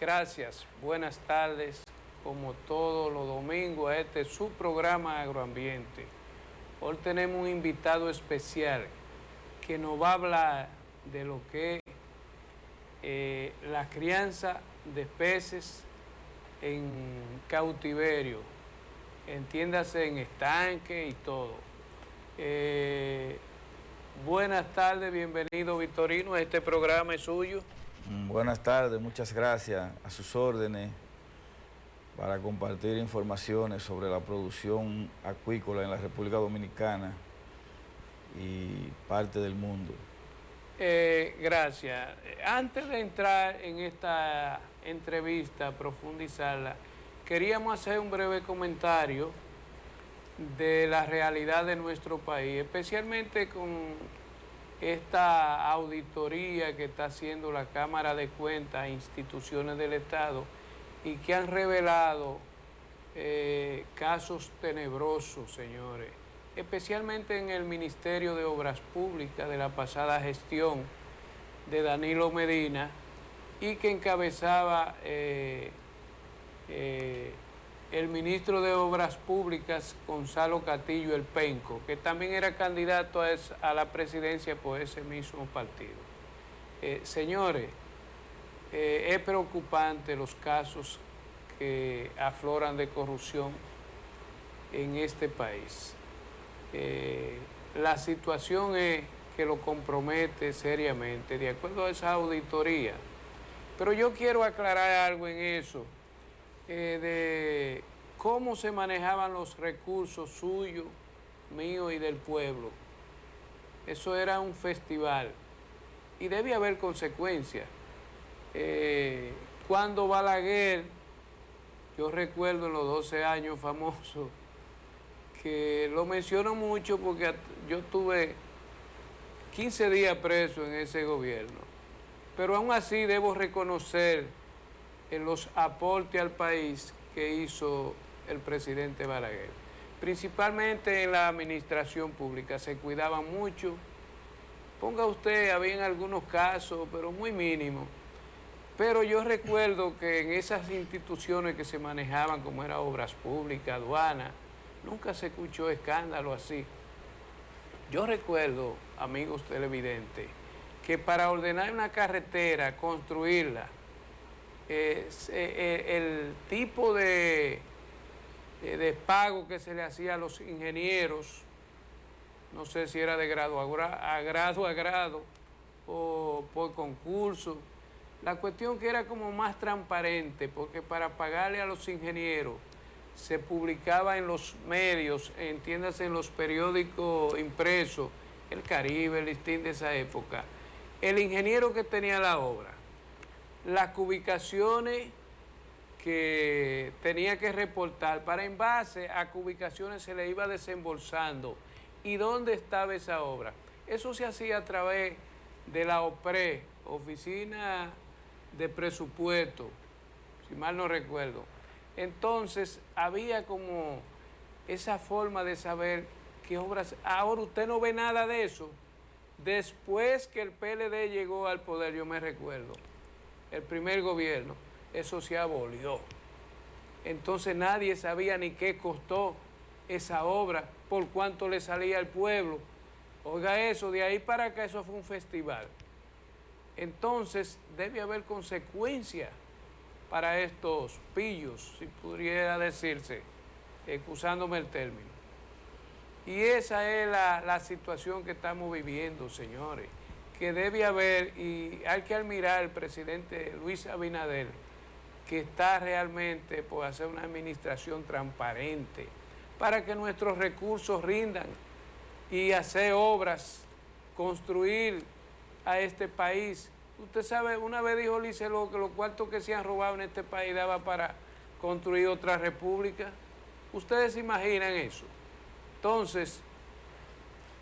Gracias, buenas tardes, como todos los domingos, a este su programa Agroambiente. Hoy tenemos un invitado especial que nos va a hablar de lo que es la crianza de peces en cautiverio, entiéndase en estanque y todo. Buenas tardes, bienvenido Victorino, este programa es suyo. Buenas tardes, muchas gracias. A sus órdenes para compartir informaciones sobre la producción acuícola en la República Dominicana y parte del mundo. Gracias. Antes de entrar en esta entrevista, profundizarla, queríamos hacer un breve comentario de la realidad de nuestro país, especialmente con esta auditoría que está haciendo la Cámara de Cuentas a instituciones del Estado y que han revelado casos tenebrosos, señores, especialmente en el Ministerio de Obras Públicas de la pasada gestión de Danilo Medina y que encabezaba el ministro de Obras Públicas, Gonzalo Castillo el Penco, que también era candidato a la presidencia por ese mismo partido. Señores, es preocupante los casos que afloran de corrupción en este país. La situación es que lo compromete seriamente, de acuerdo a esa auditoría. Pero yo quiero aclarar algo en eso. De cómo se manejaban los recursos suyos, míos y del pueblo. Eso era un festival y debía haber consecuencias. Cuando Balaguer, yo recuerdo en los 12 años famosos, que lo menciono mucho porque yo tuve 15 días preso en ese gobierno, pero aún así debo reconocer en los aportes al país que hizo el presidente Balaguer. Principalmente en la administración pública, se cuidaba mucho. Ponga usted, había algunos casos, pero muy mínimos. Pero yo recuerdo que en esas instituciones que se manejaban, como era Obras Públicas, aduana, nunca se escuchó escándalo así. Yo recuerdo, amigos televidentes, que para ordenar una carretera, construirla, el tipo de pago que se le hacía a los ingenieros, no sé si era de grado a grado o por concurso, la cuestión que era como más transparente, porque para pagarle a los ingenieros se publicaba en los medios, entiéndase en los periódicos impresos, El Caribe, el Listín de esa época, el ingeniero que tenía la obra, las cubicaciones que tenía que reportar, para en base a cubicaciones se le iba desembolsando y dónde estaba esa obra. Eso se hacía a través de la OPRE, Oficina de Presupuesto, si mal no recuerdo. Entonces había como esa forma de saber qué obras. Ahora usted no ve nada de eso. Después que el PLD llegó al poder, yo me recuerdo, el primer gobierno, eso se abolió. Entonces nadie sabía ni qué costó esa obra, por cuánto le salía al pueblo. Oiga eso, de ahí para acá eso fue un festival. Entonces debe haber consecuencias para estos pillos, si pudiera decirse, excusándome el término. Y esa es la situación que estamos viviendo, señores, que debe haber, y hay que admirar al presidente Luis Abinader, que está realmente por hacer una administración transparente para que nuestros recursos rindan y hacer obras, construir a este país. Usted sabe, una vez dijo Liceló que los cuartos que se han robado en este país daba para construir otra república. ¿Ustedes se imaginan eso? Entonces,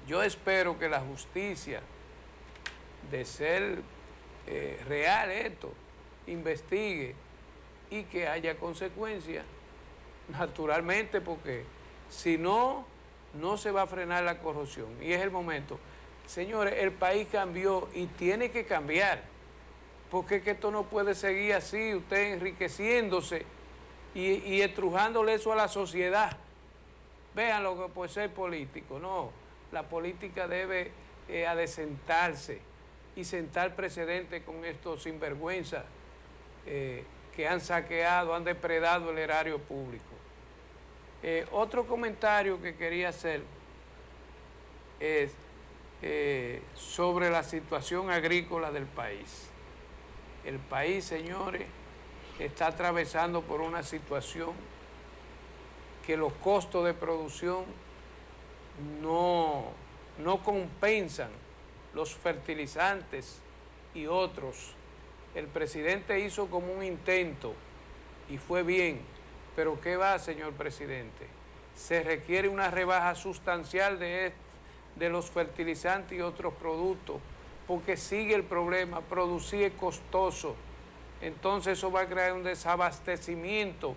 yo espero que la justicia, de ser real esto, investigue y que haya consecuencias, naturalmente, porque si no, no se va a frenar la corrupción. Y es el momento. Señores, el país cambió y tiene que cambiar. porque es que esto no puede seguir así, usted enriqueciéndose y estrujándole eso a la sociedad. Vean lo que puede ser político, no, la política debe adecentarse y sentar precedentes con estos sinvergüenzas que han saqueado, han depredado el erario público. Otro comentario que quería hacer es sobre la situación agrícola del país. El país, señores, está atravesando por una situación que los costos de producción no compensan los fertilizantes y otros. El presidente hizo como un intento y fue bien, pero ¿qué va, señor presidente? Se requiere una rebaja sustancial de los fertilizantes y otros productos, porque sigue el problema, producir es costoso, entonces eso va a crear un desabastecimiento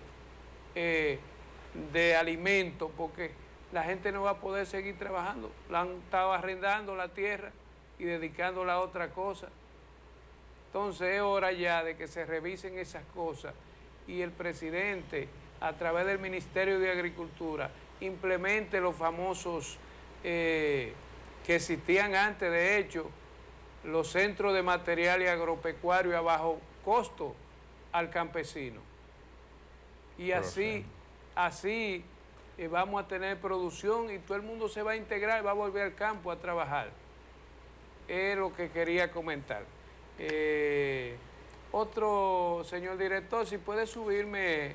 de alimentos, porque la gente no va a poder seguir trabajando, la han estado arrendando la tierra y dedicándola a otra cosa. Entonces es hora ya de que se revisen esas cosas y el presidente, a través del Ministerio de Agricultura, implemente los famosos que existían antes, de hecho, los centros de material y agropecuario a bajo costo al campesino. Y así vamos a tener producción y todo el mundo se va a integrar y va a volver al campo a trabajar. Es lo que quería comentar. Otro, señor director, si puede subirme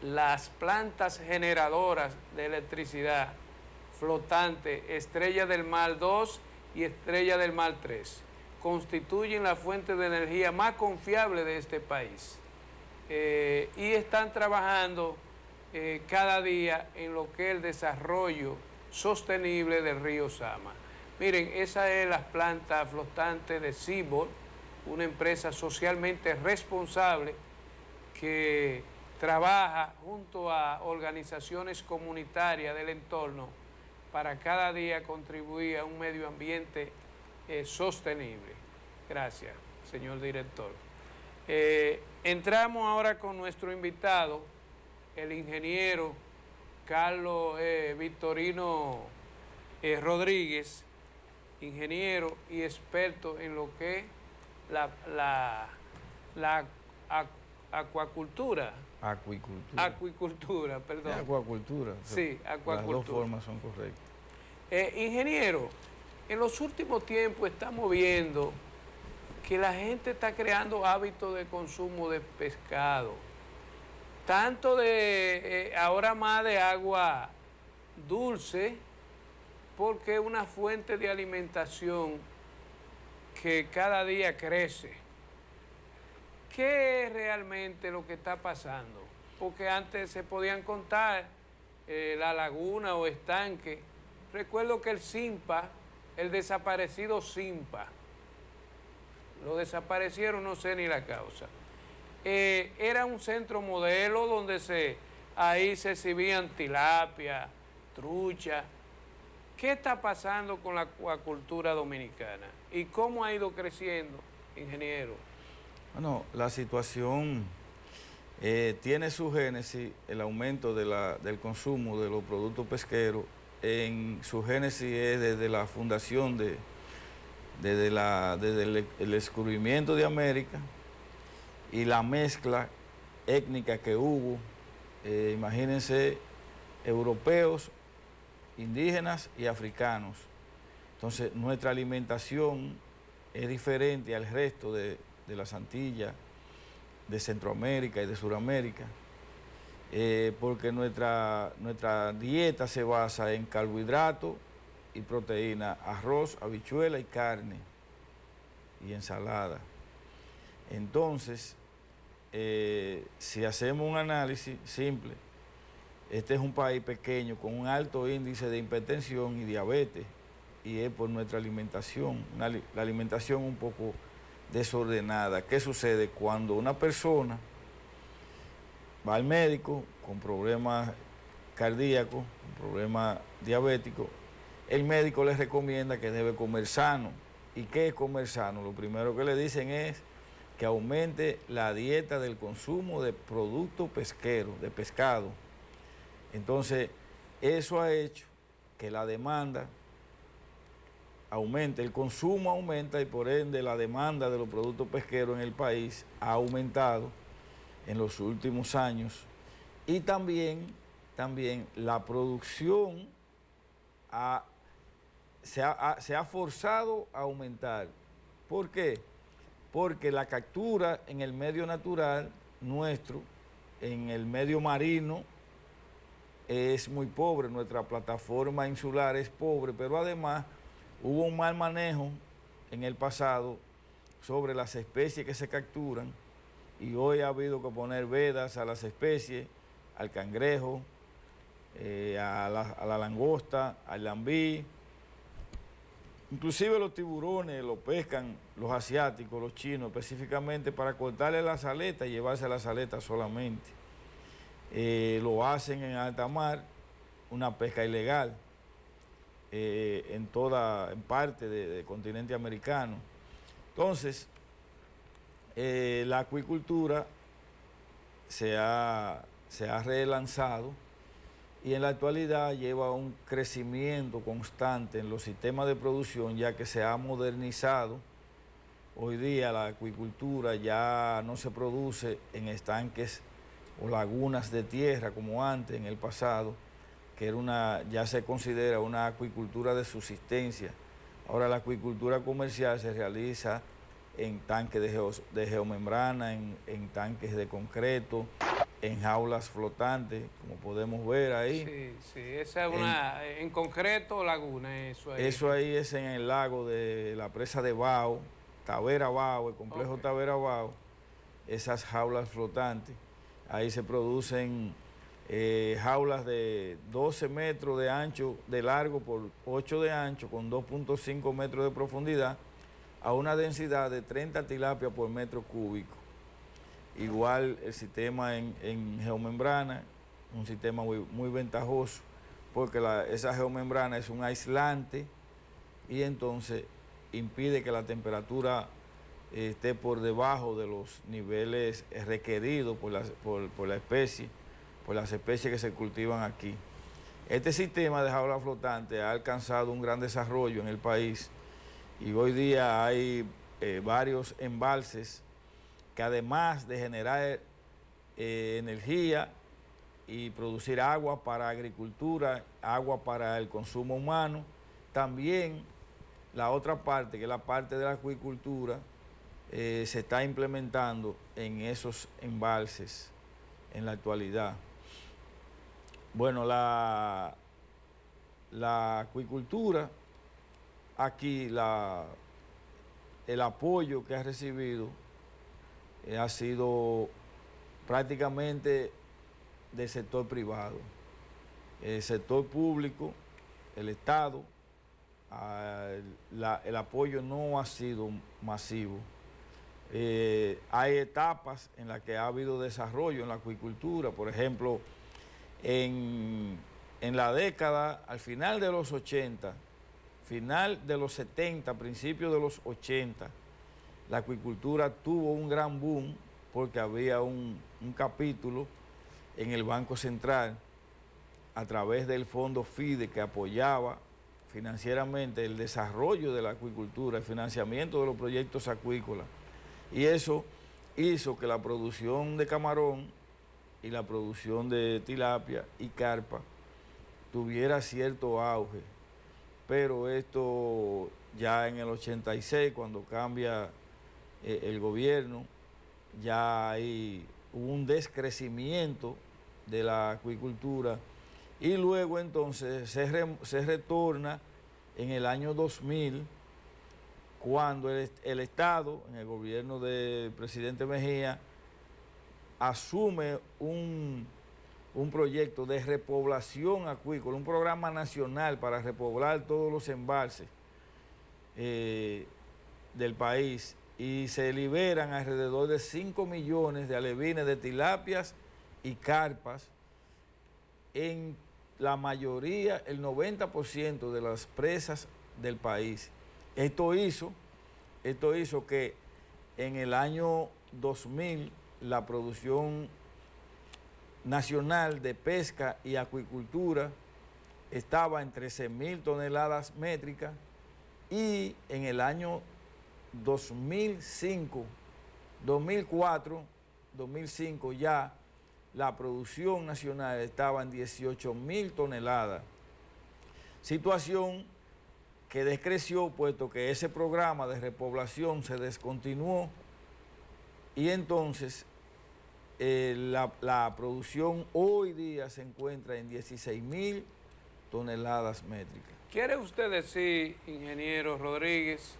las plantas generadoras de electricidad flotante, Estrella del Mar 2 y Estrella del Mar 3, constituyen la fuente de energía más confiable de este país. Y están trabajando cada día en lo que es el desarrollo sostenible del río Sama. Miren, esa es la planta flotante de Seaboard, una empresa socialmente responsable que trabaja junto a organizaciones comunitarias del entorno para cada día contribuir a un medio ambiente sostenible. Gracias, señor director. Entramos ahora con nuestro invitado, el ingeniero Carlos Victorino Rodríguez, ingeniero y experto en lo que es la acuacultura. Acuicultura, perdón. Acuacultura. Sí, acuacultura. Las dos formas son correctas. Ingeniero, en los últimos tiempos estamos viendo que la gente está creando hábitos de consumo de pescado, tanto ahora más de agua dulce, porque es una fuente de alimentación que cada día crece. ¿Qué es realmente lo que está pasando? Porque antes se podían contar la laguna o estanque. Recuerdo que el Simpa, el desaparecido Simpa, lo desaparecieron, no sé ni la causa. Era un centro modelo donde ahí se exhibían tilapia, trucha. ¿Qué está pasando con la acuacultura dominicana? ¿Y cómo ha ido creciendo, ingeniero? Bueno, la situación tiene su génesis, el aumento del consumo de los productos pesqueros. En su génesis es desde la fundación, desde el descubrimiento de América y la mezcla étnica que hubo, imagínense, europeos, indígenas y africanos. Entonces, nuestra alimentación es diferente al resto de las Antillas, de Centroamérica y de Sudamérica, porque nuestra dieta se basa en carbohidratos y proteína, arroz, habichuela y carne, y ensalada. Entonces, si hacemos un análisis simple, este es un país pequeño con un alto índice de hipertensión y diabetes, y es por nuestra alimentación, la alimentación un poco desordenada. ¿Qué sucede? Cuando una persona va al médico con problemas cardíacos, con problemas diabéticos, el médico le recomienda que debe comer sano, ¿Y qué es comer sano? Lo primero que le dicen es que aumente la dieta del consumo de productos pesqueros, de pescado. Entonces, eso ha hecho que la demanda aumente, el consumo aumenta y por ende la demanda de los productos pesqueros en el país ha aumentado en los últimos años y también la producción se ha forzado a aumentar. ¿Por qué? Porque la captura en el medio natural nuestro, en el medio marino, es muy pobre, nuestra plataforma insular es pobre, pero además hubo un mal manejo en el pasado sobre las especies que se capturan y hoy ha habido que poner vedas a las especies, al cangrejo, a la langosta, al lambí. Inclusive los tiburones los pescan los asiáticos, los chinos, específicamente para cortarle las aletas y llevarse las aletas solamente. Lo hacen en alta mar, una pesca ilegal, en parte del continente americano. Entonces, la acuicultura se ha relanzado y en la actualidad lleva un crecimiento constante en los sistemas de producción, ya que se ha modernizado. Hoy día la acuicultura ya no se produce en estanques o lagunas de tierra como antes, en el pasado, que era ya se considera una acuicultura de subsistencia. Ahora la acuicultura comercial se realiza en tanques de geomembrana, en tanques de concreto, en jaulas flotantes, como podemos ver ahí. Sí, esa es en concreto laguna, eso ahí. Eso ahí es en el lago de la presa de Bao, Tavera Bao, el complejo Tavera Bao, esas jaulas flotantes. Ahí se producen jaulas de 12 metros de ancho, de largo por 8 de ancho, con 2.5 metros de profundidad, a una densidad de 30 tilapias por metro cúbico. Igual el sistema en geomembrana, un sistema muy ventajoso, porque esa geomembrana es un aislante y entonces impide que la temperatura esté por debajo de los niveles requeridos por la especie, por las especies que se cultivan aquí. Este sistema de jaula flotante ha alcanzado un gran desarrollo en el país y hoy día hay varios embalses que además de generar energía y producir agua para agricultura, agua para el consumo humano, también la otra parte, que es la parte de la acuicultura, se está implementando en esos embalses en la actualidad. Bueno, la acuicultura, aquí el apoyo que ha recibido ha sido prácticamente del sector privado. El sector público, el Estado, el apoyo no ha sido masivo. Hay etapas en las que ha habido desarrollo en la acuicultura, por ejemplo, en la década, al final de los 80, final de los 70, principios de los 80, la acuicultura tuvo un gran boom porque había un capítulo en el Banco Central a través del fondo FIDE que apoyaba financieramente el desarrollo de la acuicultura, el financiamiento de los proyectos acuícolas. Y eso hizo que la producción de camarón y la producción de tilapia y carpa tuviera cierto auge. Pero esto ya en el 86, cuando cambia el gobierno, ya hubo un descrecimiento de la acuicultura y luego entonces se retorna en el año 2000 cuando el Estado, en el gobierno del presidente Mejía, asume un proyecto de repoblación acuícola, un programa nacional para repoblar todos los embalses del país y se liberan alrededor de 5 millones de alevines de tilapias y carpas en la mayoría, el 90% de las presas del país. Esto hizo Esto hizo que en el año 2000 la producción nacional de pesca y acuicultura estaba en 13.000 toneladas métricas y en el año 2005, 2004, 2005 ya la producción nacional estaba en 18.000 toneladas. Situación que descreció puesto que ese programa de repoblación se descontinuó y entonces la producción hoy día se encuentra en 16.000 toneladas métricas. ¿Quiere usted decir, ingeniero Rodríguez,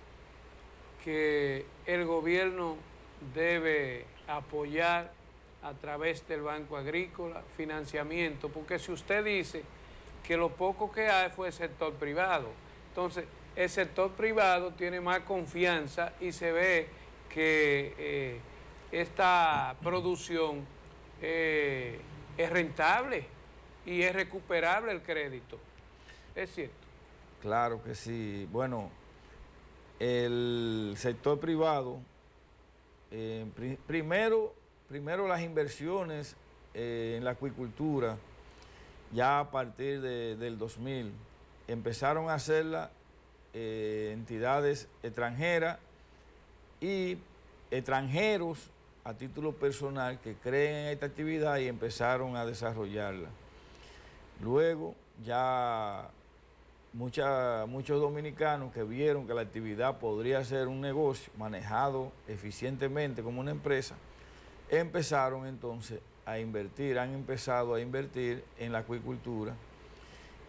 que el gobierno debe apoyar a través del Banco Agrícola financiamiento? Porque si usted dice que lo poco que hay fue el sector privado, entonces el sector privado tiene más confianza y se ve que esta producción es rentable y es recuperable el crédito. ¿Es cierto? Claro que sí. Bueno, el sector privado, primero las inversiones en la acuicultura, ya a partir del 2000, empezaron a hacerla entidades extranjeras y extranjeros a título personal que creen en esta actividad y empezaron a desarrollarla. Luego ya muchos dominicanos que vieron que la actividad podría ser un negocio manejado eficientemente como una empresa, empezaron entonces a invertir, han empezado a invertir en la acuicultura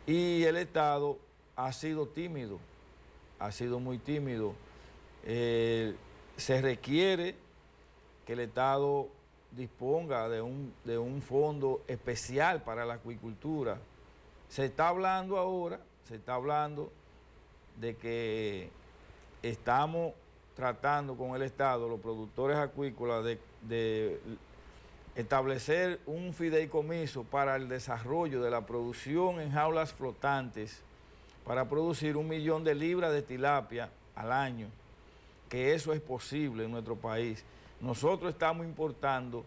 y el Estado ha sido tímido, ha sido muy tímido. Se requiere que el Estado disponga de un fondo especial para la acuicultura. Se está hablando ahora, de que estamos tratando con el Estado, los productores acuícolas, de establecer un fideicomiso para el desarrollo de la producción en jaulas flotantes para producir 1 millón de libras de tilapia al año, que eso es posible en nuestro país. Nosotros estamos importando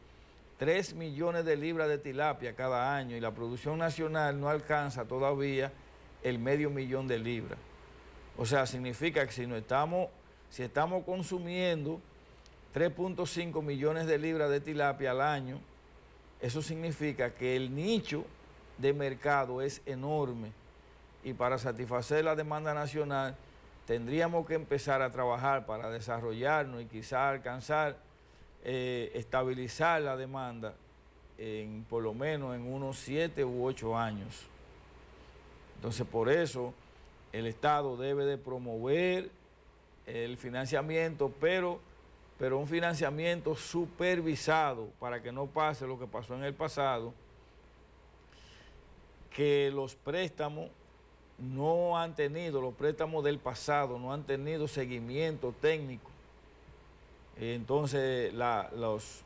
3 millones de libras de tilapia cada año y la producción nacional no alcanza todavía el 500.000 de libras. O sea, significa que si estamos consumiendo 3.5 millones de libras de tilapia al año, eso significa que el nicho de mercado es enorme y para satisfacer la demanda nacional tendríamos que empezar a trabajar para desarrollarnos y quizás alcanzar, estabilizar la demanda por lo menos en unos 7 u 8 años. Entonces, por eso el Estado debe de promover el financiamiento, pero un financiamiento supervisado para que no pase lo que pasó en el pasado, que los préstamos los préstamos del pasado no han tenido seguimiento técnico. Entonces las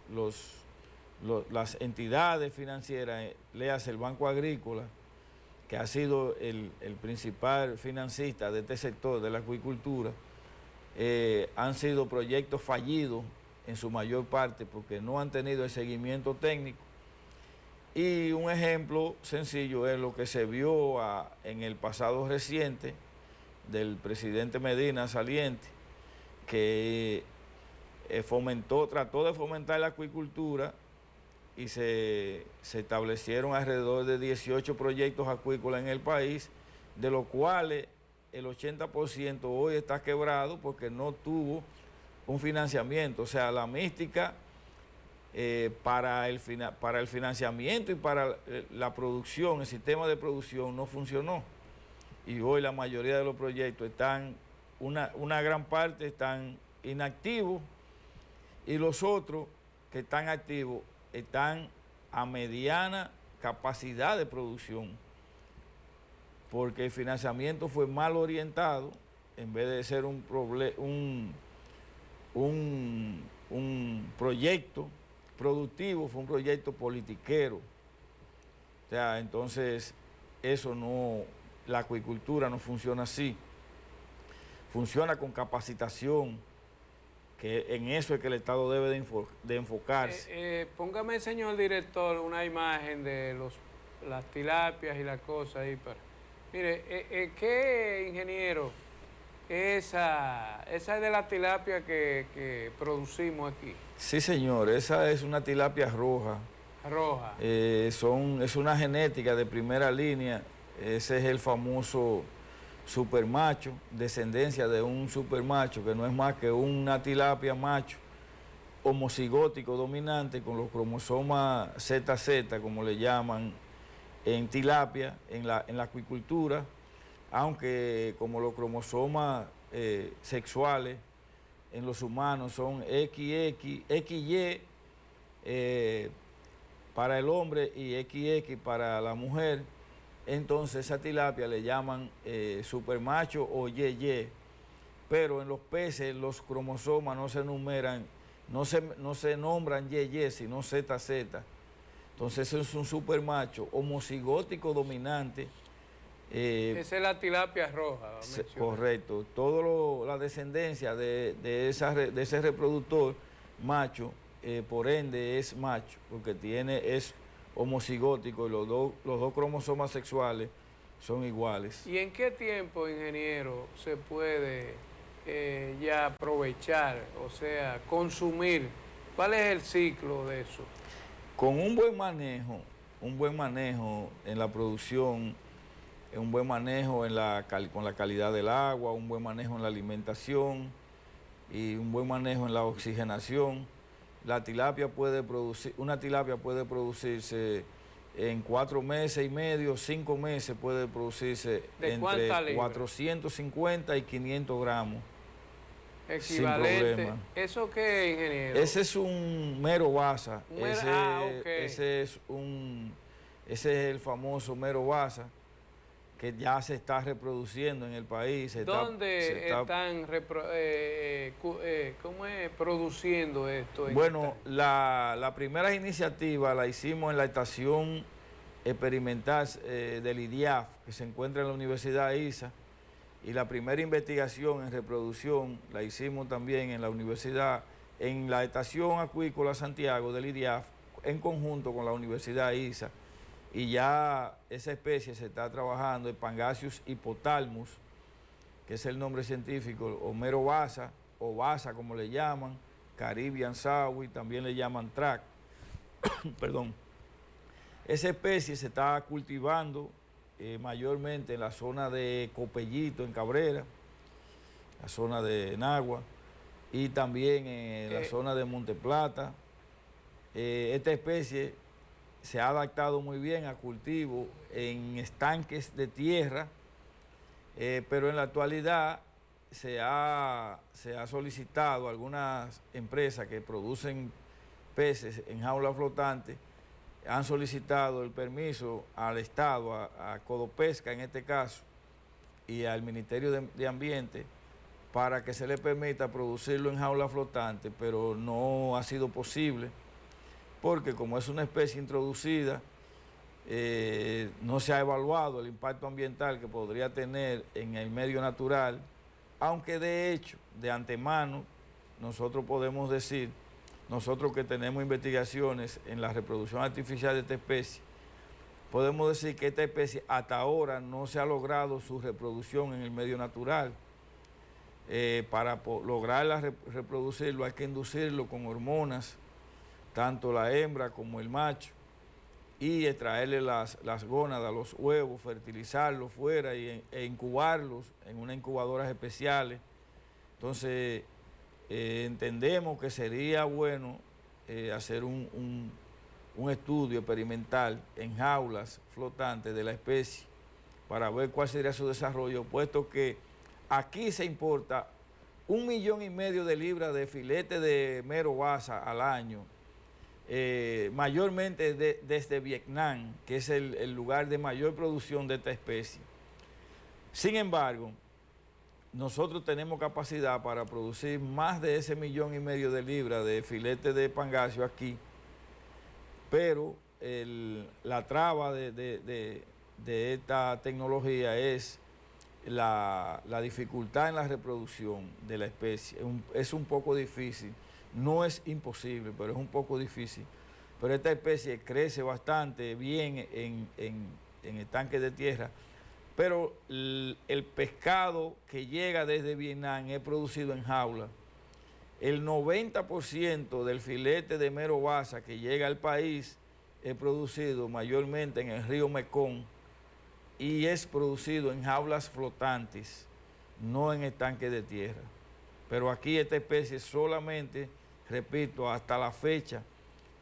entidades financieras, léase el Banco Agrícola, que ha sido el principal financista de este sector de la acuicultura, han sido proyectos fallidos en su mayor parte porque no han tenido el seguimiento técnico. Y un ejemplo sencillo es lo que se vio en el pasado reciente del presidente Medina saliente, que trató de fomentar la acuicultura y se establecieron alrededor de 18 proyectos acuícolas en el país, de los cuales el 80% hoy está quebrado porque no tuvo un financiamiento. O sea, la mística para el financiamiento y para la producción, el sistema de producción no funcionó. Y hoy la mayoría de los proyectos una gran parte están inactivos y los otros que están activos están a mediana capacidad de producción, porque el financiamiento fue mal orientado, en vez de ser un proyecto productivo, fue un proyecto politiquero. O sea, entonces la acuicultura no funciona así. Funciona con capacitación, que en eso es que el Estado debe de enfocarse. Póngame, señor director, una imagen de las tilapias y las cosas ahí. Mire, ¿qué, ingeniero? Esa es de la tilapia que producimos aquí. Sí, señor, esa es una tilapia roja. Roja. Es una genética de primera línea. Ese es el famoso supermacho, descendencia de un supermacho, que no es más que una tilapia macho homocigótico dominante con los cromosomas ZZ, como le llaman en tilapia, en la acuicultura, aunque como los cromosomas sexuales en los humanos son XY para el hombre y XX para la mujer, entonces esa tilapia le llaman supermacho o YY, pero en los peces los cromosomas no se numeran, no se nombran YY, sino ZZ. Entonces es un supermacho homocigótico dominante. Esa es la tilapia roja. Correcto. Toda la descendencia de ese reproductor macho, por ende es macho, porque es homocigótico y los dos cromosomas sexuales son iguales. ¿Y en qué tiempo, ingeniero, se puede ya aprovechar, o sea, consumir? ¿Cuál es el ciclo de eso? Con un buen manejo en la producción, un buen manejo con la calidad del agua, un buen manejo en la alimentación y un buen manejo en la oxigenación, una tilapia puede producirse en 4 meses y medio, 5 meses puede producirse entre 450 y 500 gramos. Equivalente. Sin problema. ¿Eso qué, ingeniero? Ese es un mero basa. Okay. Ese es el famoso mero basa que ya se está reproduciendo en el país. ¿Dónde están produciendo esto? Bueno, la primera iniciativa la hicimos en la estación experimental del IDIAF, que se encuentra en la Universidad ISA, y la primera investigación en reproducción la hicimos también en la universidad, en la estación acuícola Santiago del IDIAF, en conjunto con la Universidad ISA, y ya esa especie se está trabajando, el Pangasius hipothalmus, que es el nombre científico, Homero basa, o basa como le llaman, Caribbean sawi, también le llaman trac. Perdón. Esa especie se está cultivando mayormente en la zona de Copellito, en Cabrera, la zona de Nagua, y también en la zona de Monteplata. Esta especie se ha adaptado muy bien a cultivo en estanques de tierra, pero en la actualidad se ha solicitado a algunas empresas que producen peces en jaula flotante, han solicitado el permiso al Estado, a Codopesca en este caso, y al Ministerio de Ambiente, para que se le permita producirlo en jaula flotante, pero no ha sido posible, porque como es una especie introducida, no se ha evaluado el impacto ambiental que podría tener en el medio natural, aunque de hecho, de antemano, nosotros podemos decir, nosotros que tenemos investigaciones en la reproducción artificial de esta especie, podemos decir que esta especie hasta ahora no se ha logrado su reproducción en el medio natural. Para lograrla reproducirlo hay que inducirlo con hormonas, tanto la hembra como el macho, y extraerle las gónadas, los huevos, fertilizarlos fuera e incubarlos en unas incubadoras especiales. Entonces, entendemos que sería bueno hacer un estudio experimental en jaulas flotantes de la especie para ver cuál sería su desarrollo, puesto que aquí se importa 1,5 millones de libras de filete de mero basa al año, mayormente desde Vietnam, que es el lugar de mayor producción de esta especie. Sin embargo, nosotros tenemos capacidad para producir más de ese 1,5 millones de libras de filete de pangasio aquí, pero la traba de esta tecnología es la dificultad en la reproducción de la especie es un poco difícil. No es imposible, pero es un poco difícil. Pero esta especie crece bastante bien en estanques de tierra, pero el pescado que llega desde Vietnam es producido en jaula. El 90% del filete de mero basa que llega al país es producido mayormente en el río Mekong y es producido en jaulas flotantes, no en estanques de tierra. Pero aquí esta especie solamente, repito, hasta la fecha,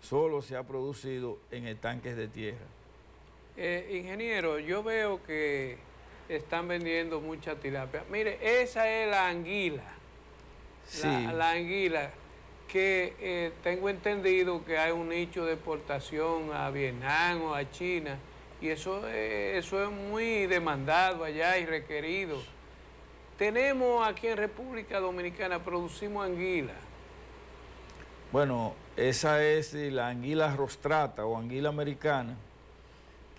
solo se ha producido en estanques de tierra. Ingeniero, yo veo que están vendiendo mucha tilapia. Mire, esa es la anguila. Sí. La anguila, que tengo entendido que hay un nicho de exportación a Vietnam o a China, y eso es muy demandado allá y requerido. Tenemos aquí en República Dominicana, producimos anguila. Bueno, esa es la anguila rostrata o anguila americana,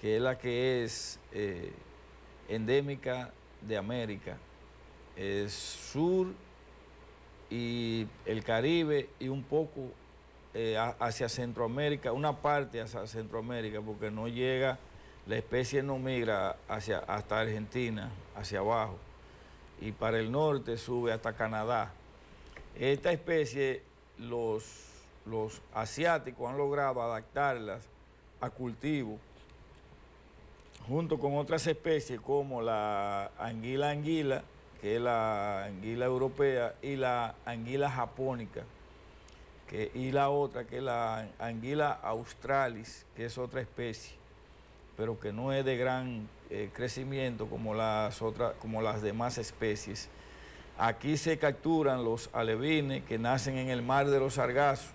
que es la que es endémica de América. Es sur y el Caribe y un poco hacia Centroamérica, una parte hacia Centroamérica, porque no llega, la especie no migra hasta Argentina, hacia abajo, y para el norte sube hasta Canadá. Esta especie, los asiáticos han logrado adaptarlas a cultivo, junto con otras especies como la anguila, que es la anguila europea, y la anguila japónica, y la otra que es la anguila australis, que es otra especie, pero que no es de gran crecimiento como las demás especies. Aquí se capturan los alevines que nacen en el mar de los Sargazos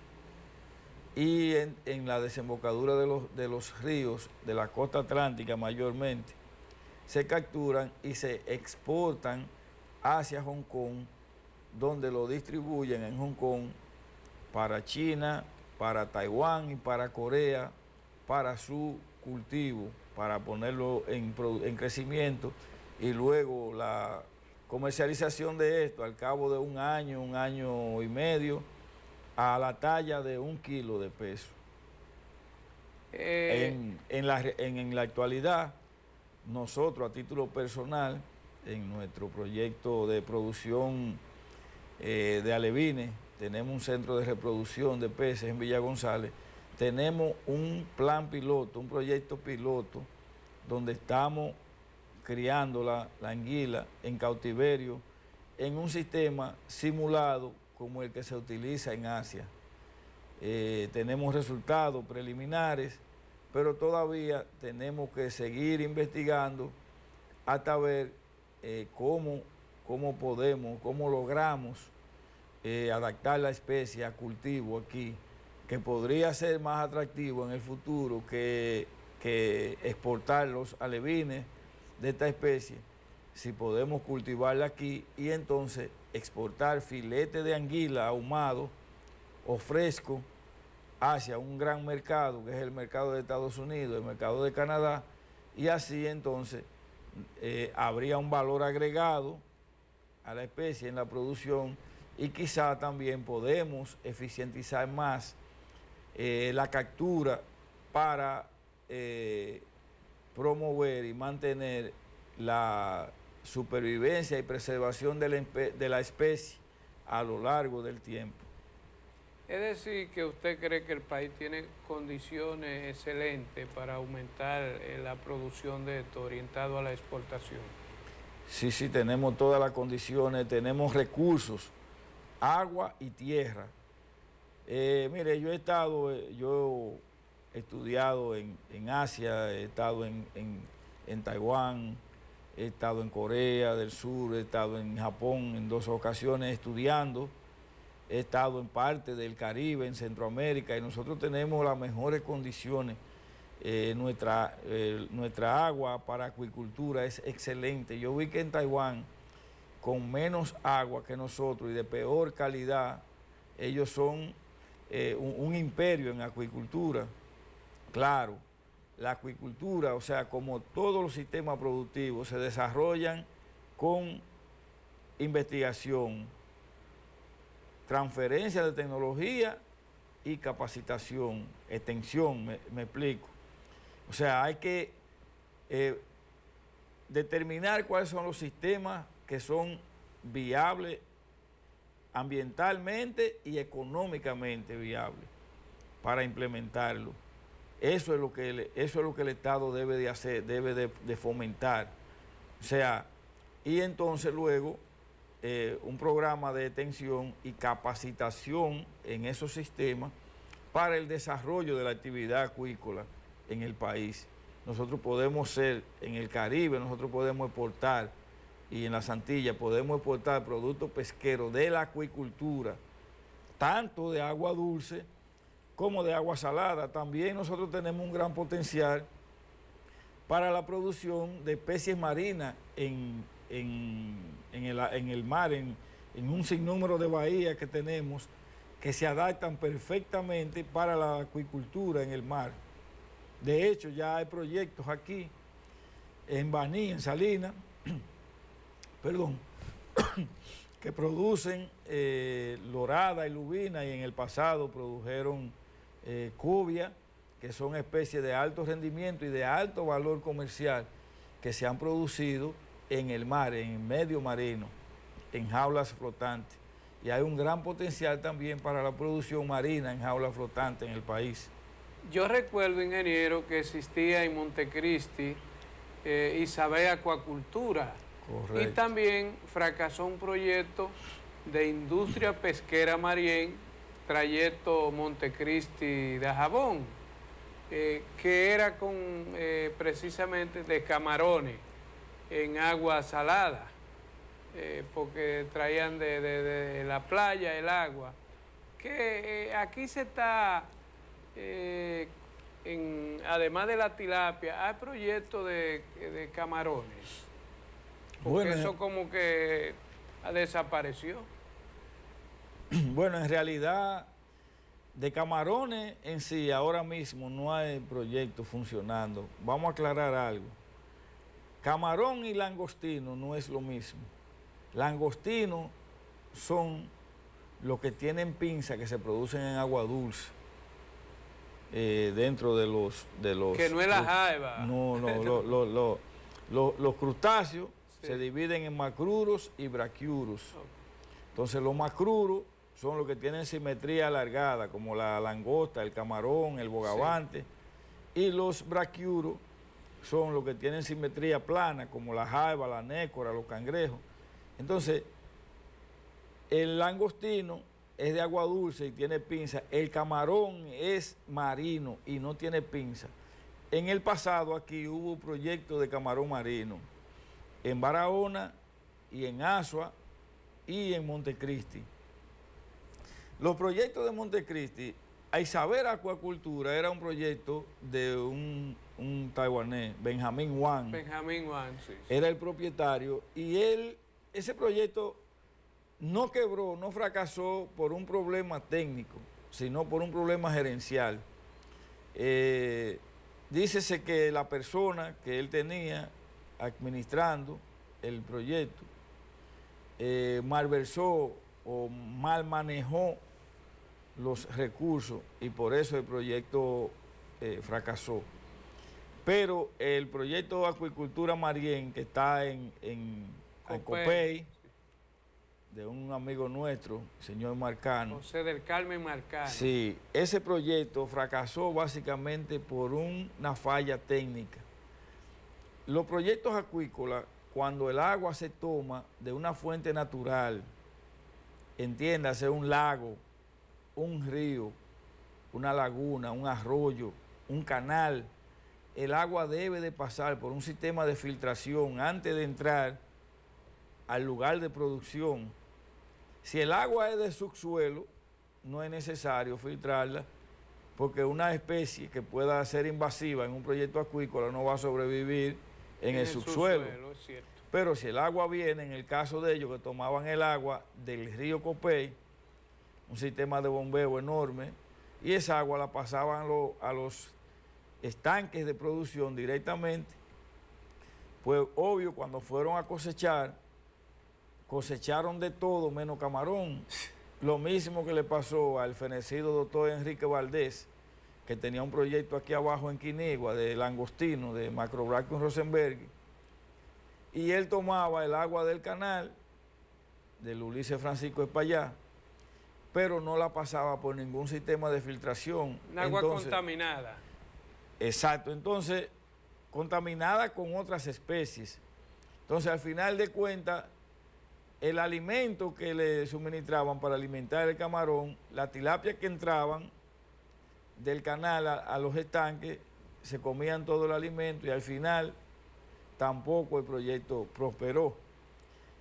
y en la desembocadura de los ríos de la costa atlántica mayormente. Se capturan y se exportan hacia Hong Kong, donde lo distribuyen en Hong Kong para China, para Taiwán y para Corea, para su cultivo, para ponerlo en crecimiento, y luego la comercialización de esto al cabo de un año y medio, a la talla de 1 kilo de peso. En la actualidad, nosotros a título personal, en nuestro proyecto de producción de alevines, tenemos un centro de reproducción de peces en Villa González, tenemos un plan piloto, un proyecto piloto, donde estamos criando la anguila en cautiverio en un sistema simulado como el que se utiliza en Asia. Tenemos resultados preliminares, pero todavía tenemos que seguir investigando hasta ver cómo logramos adaptar la especie a cultivo aquí, que podría ser más atractivo en el futuro que exportar los alevines de esta especie, si podemos cultivarla aquí y entonces exportar filete de anguila ahumado o fresco hacia un gran mercado, que es el mercado de Estados Unidos, el mercado de Canadá, y así entonces habría un valor agregado a la especie en la producción, y quizá también podemos eficientizar más la captura para promover y mantener la supervivencia y preservación de la especie a lo largo del tiempo. Es decir, que usted cree que el país tiene condiciones excelentes para aumentar la producción de esto, orientado a la exportación. Sí, tenemos todas las condiciones, tenemos recursos, agua y tierra. Mire, yo he estudiado en Asia, he estado en Taiwán, he estado en Corea del Sur, he estado en Japón en 2 ocasiones estudiando, he estado en parte del Caribe, en Centroamérica, y nosotros tenemos las mejores condiciones. Nuestra agua para acuicultura es excelente. Yo vi que en Taiwán, con menos agua que nosotros y de peor calidad, ellos son un imperio en acuicultura. Claro, la acuicultura, o sea, como todos los sistemas productivos, se desarrollan con investigación, transferencia de tecnología y capacitación, extensión, me explico. O sea, hay que determinar cuáles son los sistemas que son viables ambientalmente y económicamente viables para implementarlo. Eso es lo que el Estado debe de hacer, debe de fomentar. O sea, y entonces luego un programa de extensión y capacitación en esos sistemas para el desarrollo de la actividad acuícola en el país. Nosotros podemos ser, en el Caribe, nosotros podemos exportar, y en las Antillas podemos exportar productos pesqueros de la acuicultura, tanto de agua dulce como de agua salada. También nosotros tenemos un gran potencial para la producción de especies marinas en el mar, en un sinnúmero de bahías que tenemos que se adaptan perfectamente para la acuicultura en el mar. De hecho, ya hay proyectos aquí, en Baní, en Salinas, perdón, que producen lorada y lubina, y en el pasado produjeron cubia, que son especies de alto rendimiento y de alto valor comercial que se han producido en el mar, en el medio marino, en jaulas flotantes. Y hay un gran potencial también para la producción marina en jaulas flotantes en el país. Yo recuerdo, ingeniero, que existía en Montecristi Isabel Acuacultura. Correcto. Y también fracasó un proyecto de industria pesquera Marién, trayecto Montecristi de Jabón, que era con precisamente de camarones en agua salada, porque traían de la playa el agua. Que aquí se está, además de la tilapia, hay proyectos de camarones. Porque eso como que desapareció. Bueno, en realidad, de camarones en sí, ahora mismo no hay proyecto funcionando. Vamos a aclarar algo. Camarón y langostino no es lo mismo. Langostinos son los que tienen pinza, que se producen en agua dulce, dentro de los... Que no es la jaiba. No, los crustáceos se dividen en macruros y braquiuros. Entonces los macruros son los que tienen simetría alargada, como la langosta, el camarón, el bogavante. Sí. Y los braquiuros son los que tienen simetría plana, como la jaiba, la nécora, los cangrejos. Entonces, el langostino es de agua dulce y tiene pinza. El camarón es marino y no tiene pinza. En el pasado aquí hubo proyectos de camarón marino en Barahona y en Asua y en Montecristi. Los proyectos de Montecristi, Isabel Acuacultura era un proyecto de un taiwanés, Benjamin Wang. Benjamin Wang, sí. Era el propietario, y ese proyecto no quebró, no fracasó por un problema técnico, sino por un problema gerencial. Dícese que la persona que él tenía administrando el proyecto malversó o mal manejó los recursos, y por eso el proyecto fracasó. Pero el proyecto de acuicultura Marién, que está en Copey, de un amigo nuestro, señor Marcano. José del Carmen Marcano. Sí, ese proyecto fracasó básicamente por una falla técnica. Los proyectos acuícolas, cuando el agua se toma de una fuente natural, entiéndase, un lago, un río, una laguna, un arroyo, un canal, el agua debe de pasar por un sistema de filtración antes de entrar al lugar de producción. Si el agua es de subsuelo, no es necesario filtrarla, porque una especie que pueda ser invasiva en un proyecto acuícola no va a sobrevivir en el subsuelo. Es cierto. Pero si el agua viene, en el caso de ellos que tomaban el agua del río Copey, un sistema de bombeo enorme, y esa agua la pasaban a los estanques de producción directamente, pues obvio, cuando fueron a cosechar, cosecharon de todo menos camarón. Lo mismo que le pasó al fenecido doctor Enrique Valdés, que tenía un proyecto aquí abajo en Quinigua de langostino, de Macrobrachium rosenbergi, y él tomaba el agua del canal, del Ulises Francisco Espaillá, pero no la pasaba por ningún sistema de filtración. Un agua contaminada. Exacto, entonces, contaminada con otras especies. Entonces, al final de cuentas, el alimento que le suministraban para alimentar el camarón, la tilapia que entraban del canal a los estanques, se comían todo el alimento y al final tampoco el proyecto prosperó.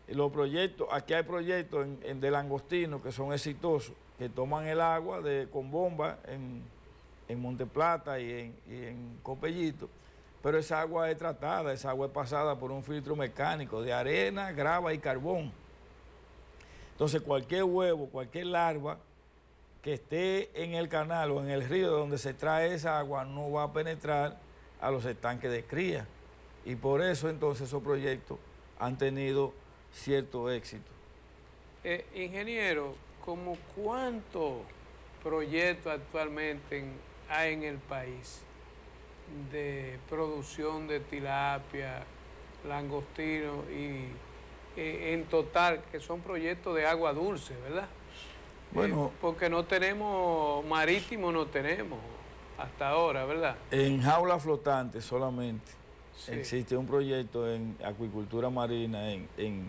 Los proyectos, aquí hay proyectos de langostino que son exitosos, que toman el agua con bomba en Monte Plata y en Copellito, pero esa agua es tratada, esa agua es pasada por un filtro mecánico de arena, grava y carbón. Entonces cualquier huevo, cualquier larva que esté en el canal o en el río donde se trae esa agua no va a penetrar a los estanques de cría. Y por eso entonces esos proyectos han tenido cierto éxito. Ingeniero, ¿cómo cuántos proyectos actualmente hay en el país de producción de tilapia, langostino y en total, que son proyectos de agua dulce, ¿verdad? Bueno, porque no tenemos, marítimo no tenemos hasta ahora, ¿verdad? En jaula flotante solamente Sí. existe un proyecto en acuicultura marina en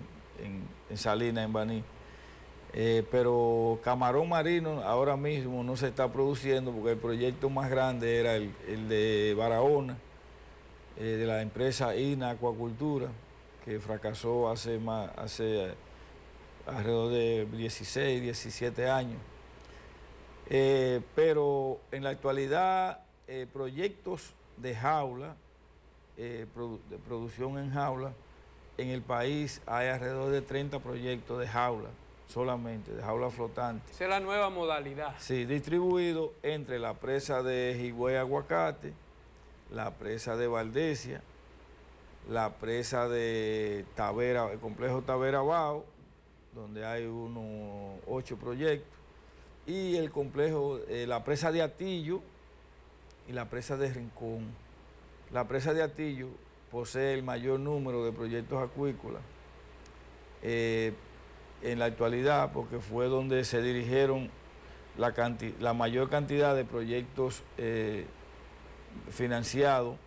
Salinas, en Baní. Pero camarón marino ahora mismo no se está produciendo porque el proyecto más grande era el de Barahona, de la empresa INA Acuacultura, que fracasó hace alrededor de 16, 17 años. Pero en la actualidad, proyectos de jaula, de producción en jaula, en el país hay alrededor de 30 proyectos de jaula, solamente, de jaula flotante. Esa es la nueva modalidad. Sí, distribuido entre la presa de Higüey Aguacate, la presa de Valdesia, la presa de Tavera, el complejo Tavera Bao, donde hay unos 8 proyectos, y el complejo, la presa de Atillo y la presa de Rincón. La presa de Atillo posee el mayor número de proyectos acuícolas en la actualidad, porque fue donde se dirigieron la mayor cantidad de proyectos financiados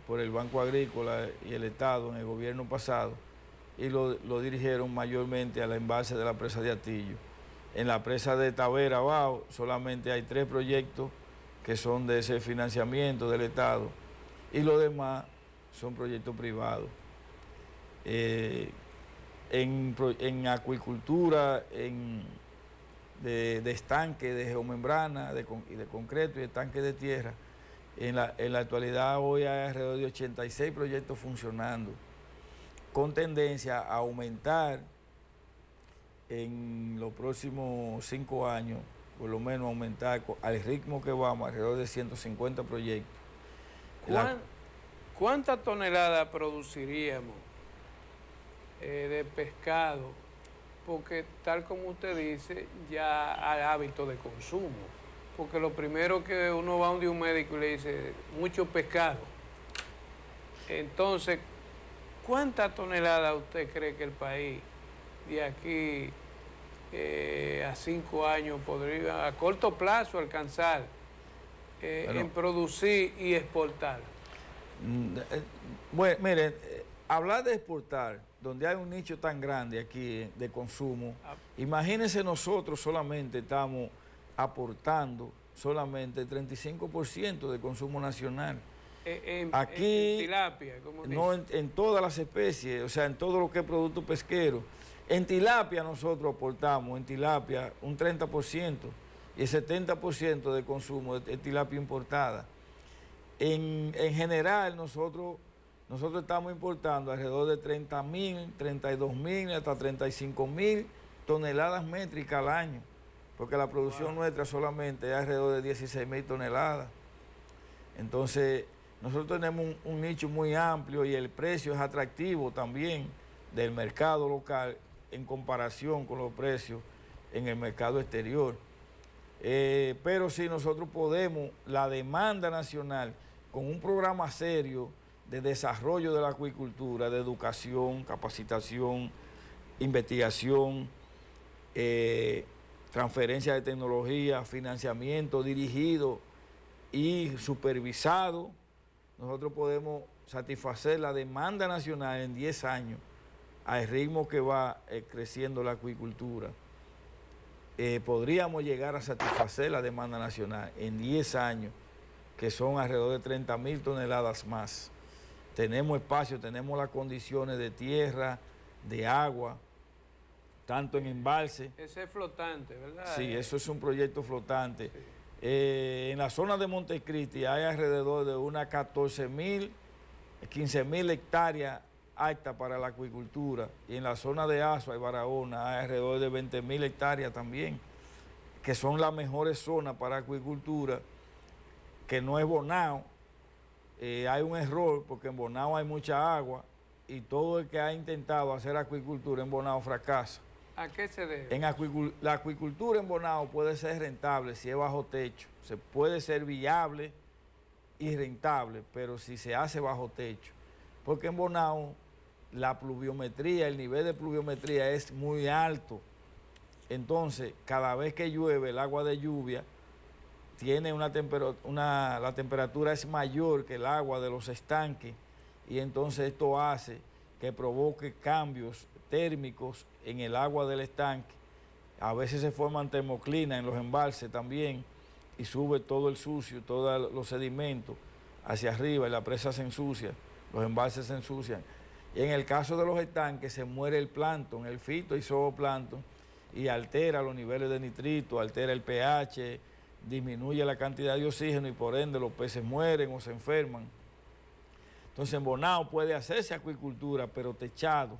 por el Banco Agrícola y el Estado en el gobierno pasado, y lo dirigieron mayormente al embalse de la presa de Atillo. En la presa de Tavera Bao solamente hay 3 proyectos que son de ese financiamiento del Estado, y los demás son proyectos privados. En acuicultura, de estanque, de geomembrana y de concreto y estanque de tierra, en la actualidad hoy hay alrededor de 86 proyectos funcionando, con tendencia a aumentar en los próximos 5 años, por lo menos aumentar al ritmo que vamos, alrededor de 150 proyectos. ¿Cuántas toneladas produciríamos de pescado? Porque tal como usted dice, ya hay hábito de consumo. Porque lo primero que uno va a un médico y le dice, mucho pescado. Entonces, ¿cuántas toneladas usted cree que el país de aquí a 5 años podría, a corto plazo, alcanzar en producir y exportar? Bueno, miren, hablar de exportar, donde hay un nicho tan grande aquí de consumo, imagínense nosotros solamente estamos aportando solamente el 35% del consumo nacional. Aquí, en tilapia, ¿cómo no en todas las especies, o sea, en todo lo que es producto pesquero. En tilapia nosotros aportamos, en tilapia, un 30% y el 70% de consumo es tilapia importada. En general, nosotros estamos importando alrededor de 30.000, 32.000, hasta 35.000 toneladas métricas al año, porque la producción nuestra solamente es alrededor de 16.000 toneladas. Entonces, nosotros tenemos un nicho muy amplio y el precio es atractivo también del mercado local en comparación con los precios en el mercado exterior. Pero sí nosotros podemos, la demanda nacional, con un programa serio de desarrollo de la acuicultura, de educación, capacitación, investigación, transferencia de tecnología, financiamiento dirigido y supervisado, nosotros podemos satisfacer la demanda nacional en 10 años al ritmo que va creciendo la acuicultura. Podríamos llegar a satisfacer la demanda nacional en 10 años, que son alrededor de 30.000 toneladas más. Tenemos espacio, tenemos las condiciones de tierra, de agua, tanto en embalse. Ese es flotante, ¿verdad? Sí, eso es un proyecto flotante. Sí. En la zona de Montecristi hay alrededor de unas 14.000, 15.000 hectáreas aptas para la acuicultura, y en la zona de Azua y Barahona hay alrededor de 20.000 hectáreas también, que son las mejores zonas para acuicultura, que no es Bonao. Hay un error porque en Bonao hay mucha agua y todo el que ha intentado hacer acuicultura en Bonao fracasa. ¿A qué se debe? La acuicultura en Bonao puede ser rentable si es bajo techo, se puede ser viable y rentable, pero si se hace bajo techo, porque en Bonao la pluviometría, el nivel de pluviometría es muy alto. Entonces, cada vez que llueve, el agua de lluvia tiene la temperatura es mayor que el agua de los estanques, y entonces esto hace que provoque cambios térmicos en el agua del estanque. A veces se forman termoclinas en los embalses también, y sube todo el sucio, todos los sedimentos hacia arriba, y la presa se ensucia, los embalses se ensucian. Y en el caso de los estanques se muere el plancton, el fito y zooplancton, y altera los niveles de nitrito, altera el pH, disminuye la cantidad de oxígeno y por ende los peces mueren o se enferman. Entonces en Bonao puede hacerse acuicultura, pero techado.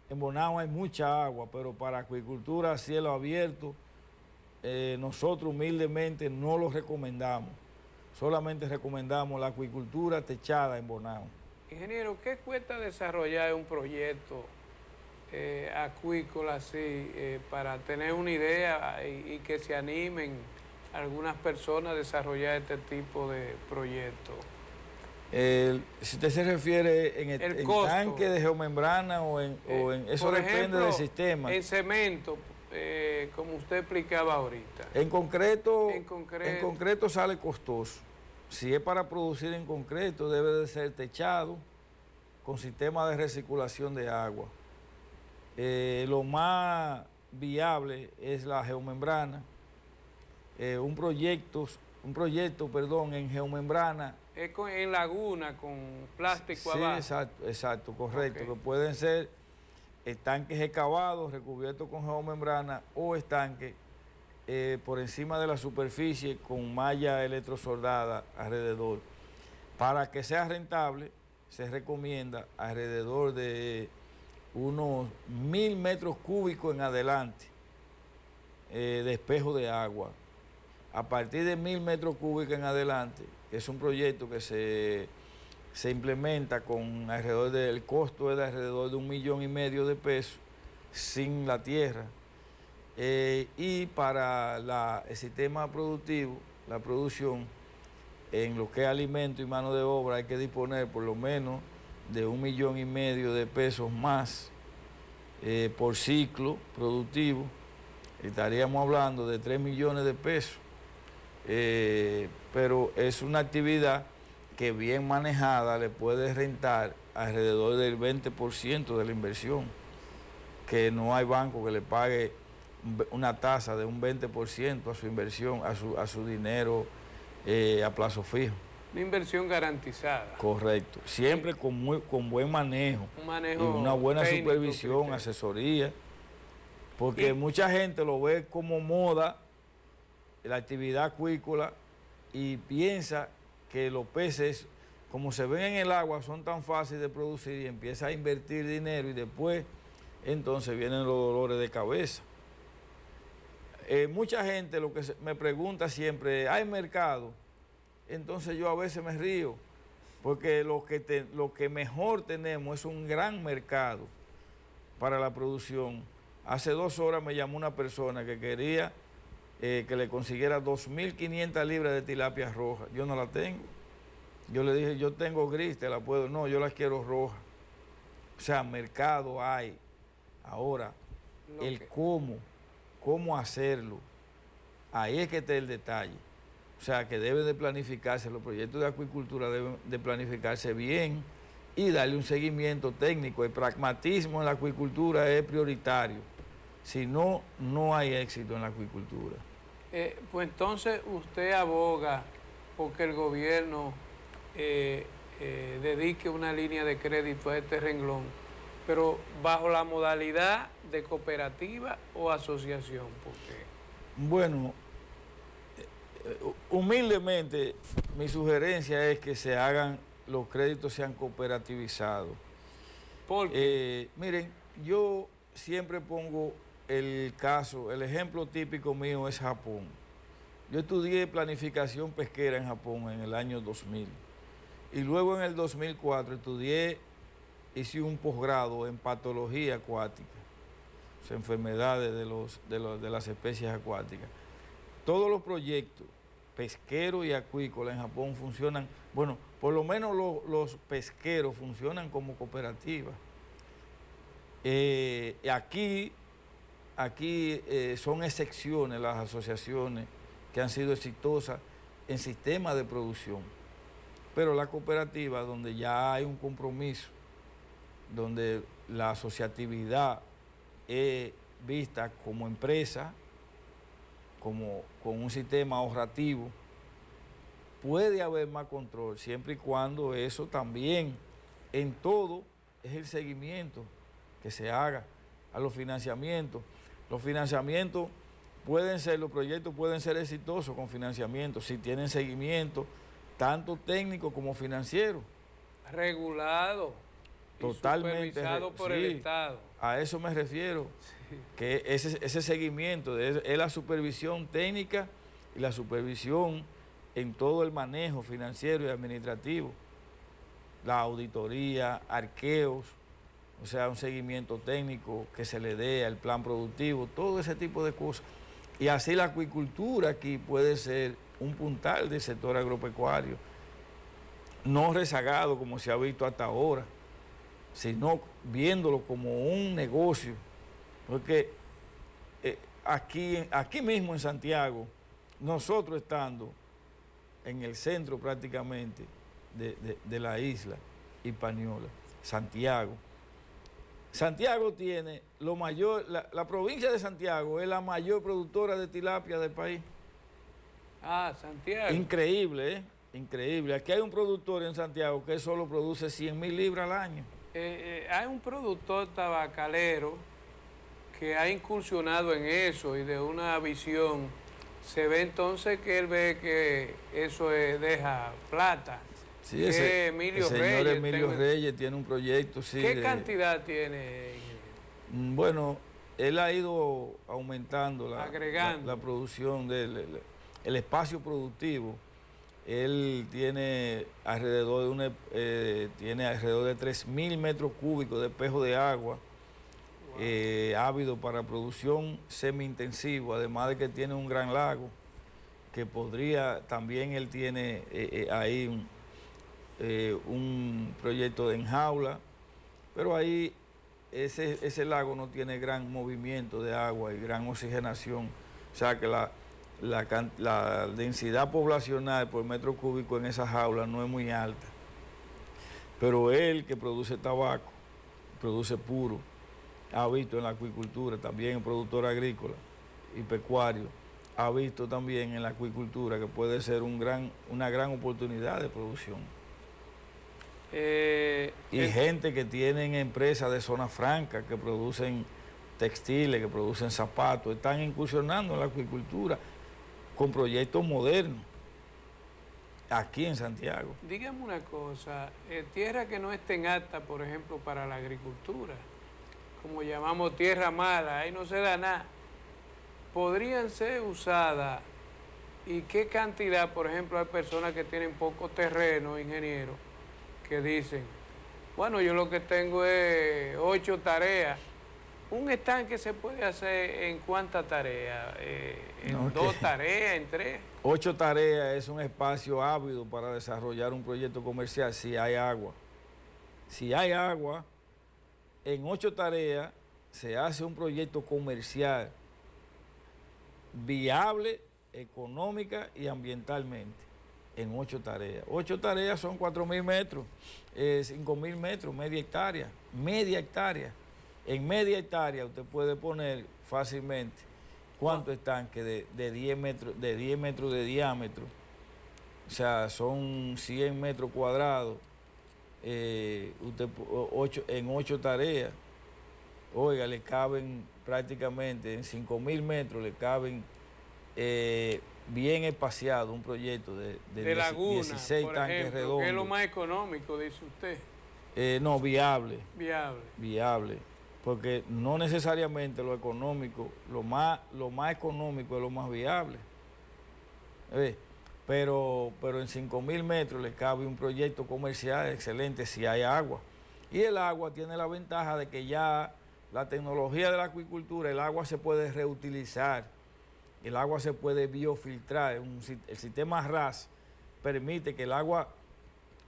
En Bonao hay mucha agua, pero para acuicultura a cielo abierto, nosotros humildemente no lo recomendamos. Solamente recomendamos la acuicultura techada en Bonao. Ingeniero, ¿qué cuesta desarrollar un proyecto acuícola así, para tener una idea y que se animen algunas personas a desarrollar este tipo de proyectos? Si usted se refiere en el tanque de geomembrana o en eso por depende ejemplo, del sistema. En cemento, como usted explicaba ahorita. En concreto sale costoso. Si es para producir en concreto, debe de ser techado con sistema de recirculación de agua. Lo más viable es la geomembrana. Un proyecto en geomembrana. Es en laguna, con plástico abajo. Sí, exacto, correcto. Okay. Que pueden ser estanques excavados, recubiertos con geomembrana, o estanques por encima de la superficie con malla electrosoldada alrededor. Para que sea rentable, se recomienda alrededor de unos 1.000 metros cúbicos en adelante de espejo de agua. A partir de 1.000 metros cúbicos en adelante, que es un proyecto que se implementa con el costo es de alrededor de 1,5 millones de pesos sin la tierra. Y para el sistema productivo, la producción, en lo que es alimento y mano de obra, hay que disponer por lo menos de 1,5 millones de pesos más por ciclo productivo. Estaríamos hablando de 3 millones de pesos. Pero es una actividad que bien manejada le puede rentar alrededor del 20% de la inversión, que no hay banco que le pague una tasa de un 20% a su inversión, a su dinero a plazo fijo. Una inversión garantizada. Correcto, siempre con buen manejo, y una buena supervisión, asesoría, porque mucha gente lo ve como moda, la actividad acuícola, y piensa que los peces, como se ven en el agua, son tan fáciles de producir, y empieza a invertir dinero y después entonces vienen los dolores de cabeza. Mucha gente lo que me pregunta siempre, ¿hay mercado? Entonces yo a veces me río, porque lo que mejor tenemos es un gran mercado. para la producción. Hace 2 horas me llamó una persona que quería que le consiguiera 2.500 libras de tilapia roja. Yo no la tengo. Yo le dije, yo tengo gris, te la puedo. No, yo la quiero roja. O sea, mercado hay. Ahora, cómo hacerlo, ahí es que está el detalle. O sea, que debe de planificarse, los proyectos de acuicultura deben de planificarse bien y darle un seguimiento técnico. El pragmatismo en la acuicultura es prioritario. Si no, no hay éxito en la acuicultura. Pues entonces usted aboga porque el gobierno dedique una línea de crédito a este renglón, pero bajo la modalidad de cooperativa o asociación. Porque... Bueno, humildemente mi sugerencia es que se hagan, los créditos sean cooperativizados. ¿Por qué? Miren, yo siempre pongo el caso, el ejemplo típico mío es Japón. Yo estudié planificación pesquera en Japón en el año 2000 y luego en el 2004 hice un posgrado en patología acuática, o sea, enfermedades de las especies acuáticas. Todos los proyectos pesqueros y acuícolas en Japón funcionan, bueno, por lo menos los pesqueros funcionan como cooperativas. Aquí son excepciones las asociaciones que han sido exitosas en sistemas de producción, pero la cooperativa, donde ya hay un compromiso, donde la asociatividad es vista como empresa, con un sistema ahorrativo, puede haber más control, siempre y cuando eso también, en todo, es el seguimiento que se haga a los financiamientos. Los financiamientos los proyectos pueden ser exitosos con financiamiento, si tienen seguimiento, tanto técnico como financiero. Regulado. Totalmente. Supervisado por el Estado. A eso me refiero, sí. Que ese seguimiento es la supervisión técnica y la supervisión en todo el manejo financiero y administrativo. La auditoría, arqueos, o sea, un seguimiento técnico que se le dé al plan productivo, todo ese tipo de cosas. Y así la acuicultura aquí puede ser un puntal del sector agropecuario, no rezagado como se ha visto hasta ahora, sino viéndolo como un negocio. Porque aquí mismo en Santiago, nosotros estando en el centro prácticamente de la isla Hispaniola, Santiago tiene lo mayor, la provincia de Santiago es la mayor productora de tilapia del país. Ah, Santiago. Increíble, ¿eh? Increíble. Aquí hay un productor en Santiago que solo produce 100.000 libras al año. Hay un productor tabacalero que ha incursionado en eso y de una visión. Se ve entonces que él ve que eso deja plata. Sí, el señor Emilio Reyes tiene un proyecto. Sí, ¿Qué cantidad tiene? Bueno, él ha ido aumentando agregando la producción el espacio productivo. Él tiene alrededor de 3.000 metros cúbicos de espejo de agua, ávido para producción semi-intensivo, además de que tiene un gran lago, que también él tiene ahí un proyecto de enjaula, pero ahí ese lago no tiene gran movimiento de agua y gran oxigenación, o sea que la densidad poblacional por metro cúbico en esa jaula no es muy alta. Pero él, que produce tabaco, produce puro, ha visto en la acuicultura, también en productor agrícola y pecuario, ha visto también en la acuicultura que puede ser una gran oportunidad de producción. Gente que tienen empresas de zona franca que producen textiles, que producen zapatos, están incursionando en la acuicultura con proyectos modernos aquí en Santiago. Dígame una cosa, tierra que no estén apta, por ejemplo, para la agricultura, como llamamos tierra mala, ahí no se da nada, podrían ser usadas. ¿Y qué cantidad? Por ejemplo, hay personas que tienen poco terreno, ingenieros, que dicen, bueno, yo lo que tengo es 8 tareas ¿Un estanque se puede hacer en cuántas tareas? ¿En No, 2 tareas, en 3? 8 tareas es un espacio ávido para desarrollar un proyecto comercial si hay agua. Si hay agua, en 8 tareas se hace un proyecto comercial viable, económica y ambientalmente. En 8 tareas. 8 tareas son 4.000 metros, 5.000 metros, media hectárea. Media hectárea. En media hectárea usted puede poner fácilmente cuántos estanques de 10 metros, de 10 metros de diámetro. O sea, son 100 metros cuadrados. En 8 tareas. Oiga, le caben prácticamente en 5.000 metros, le caben bien espaciado un proyecto de laguna, 16 por tanques ejemplo, redondos. ¿qué es lo más económico, dice usted? No, viable. Viable. Viable. Porque no necesariamente lo económico, lo más económico es lo más viable. Pero en 5.000 metros le cabe un proyecto comercial excelente si hay agua. Y el agua tiene la ventaja de que ya la tecnología de la acuicultura, el agua se puede reutilizar, el agua se puede biofiltrar. El sistema RAS permite que el agua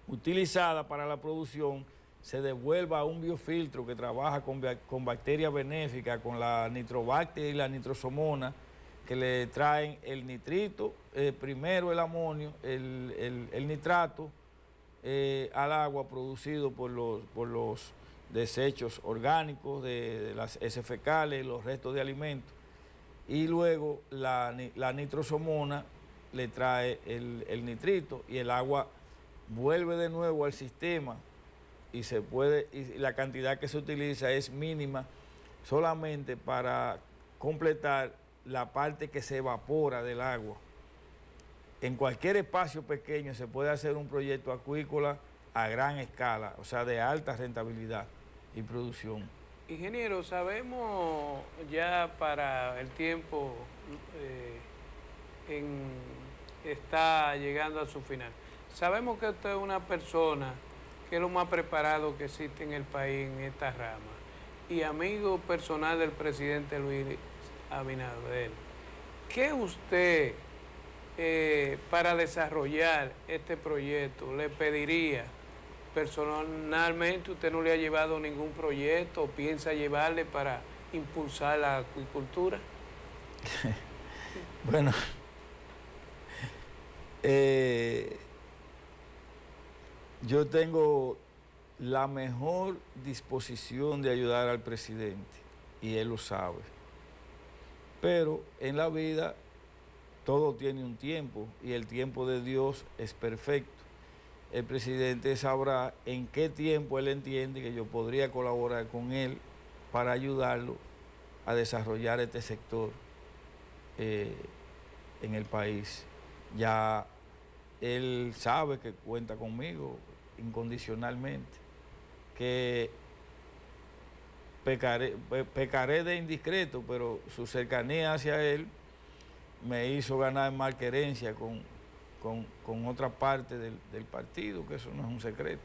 utilizada para la producción se devuelva a un biofiltro que trabaja con bacterias benéficas, con la nitrobacter y la nitrosomona, que le traen el nitrito, primero el amonio, el nitrato al agua producido por los desechos orgánicos de las heces fecales, los restos de alimentos, y luego la nitrosomona le trae el nitrito y el agua vuelve de nuevo al sistema y la cantidad que se utiliza es mínima solamente para completar la parte que se evapora del agua. En cualquier espacio pequeño se puede hacer un proyecto acuícola a gran escala, o sea, de alta rentabilidad y producción. Ingeniero, sabemos ya para el tiempo está llegando a su final. Sabemos que usted es una persona que es lo más preparado que existe en el país en esta rama y amigo personal del presidente Luis Abinader. ¿Qué usted, para desarrollar este proyecto, le pediría? Personalmente, ¿usted no le ha llevado ningún proyecto o piensa llevarle para impulsar la acuicultura? Bueno, yo tengo la mejor disposición de ayudar al presidente y él lo sabe. Pero en la vida todo tiene un tiempo y el tiempo de Dios es perfecto. El presidente sabrá en qué tiempo él entiende que yo podría colaborar con él para ayudarlo a desarrollar este sector en el país. Ya él sabe que cuenta conmigo incondicionalmente, que pecaré de indiscreto, pero su cercanía hacia él me hizo ganar más querencia con otra parte del partido, que eso no es un secreto.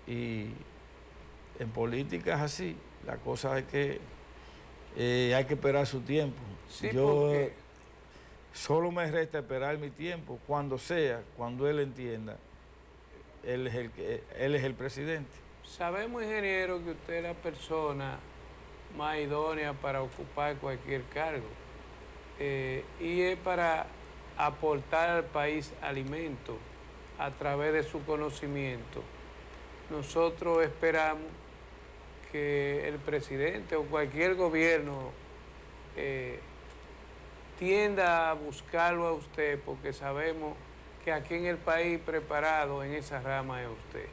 Y en política es así, la cosa es que hay que esperar su tiempo. Sí, yo solo me resta esperar mi tiempo, cuando él entienda, él es el presidente. Sabemos, ingeniero, que usted es la persona más idónea para ocupar cualquier cargo y es para aportar al país alimentos a través de su conocimiento. Nosotros esperamos que el presidente o cualquier gobierno tienda a buscarlo a usted, porque sabemos que aquí en el país preparado en esa rama es usted.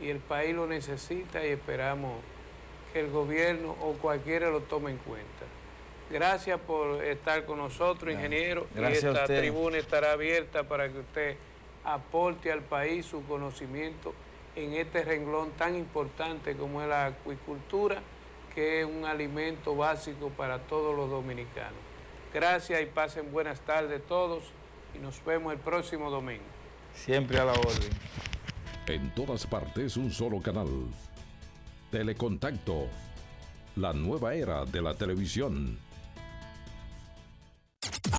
Y el país lo necesita y esperamos que el gobierno o cualquiera lo tome en cuenta. Gracias por estar con nosotros, ingeniero. Gracias. Y esta tribuna estará abierta para que usted aporte al país su conocimiento en este renglón tan importante como es la acuicultura, que es un alimento básico para todos los dominicanos. Gracias y pasen buenas tardes todos y nos vemos el próximo domingo. Siempre a la orden. En todas partes un solo canal. Telecontacto. la nueva era de la televisión.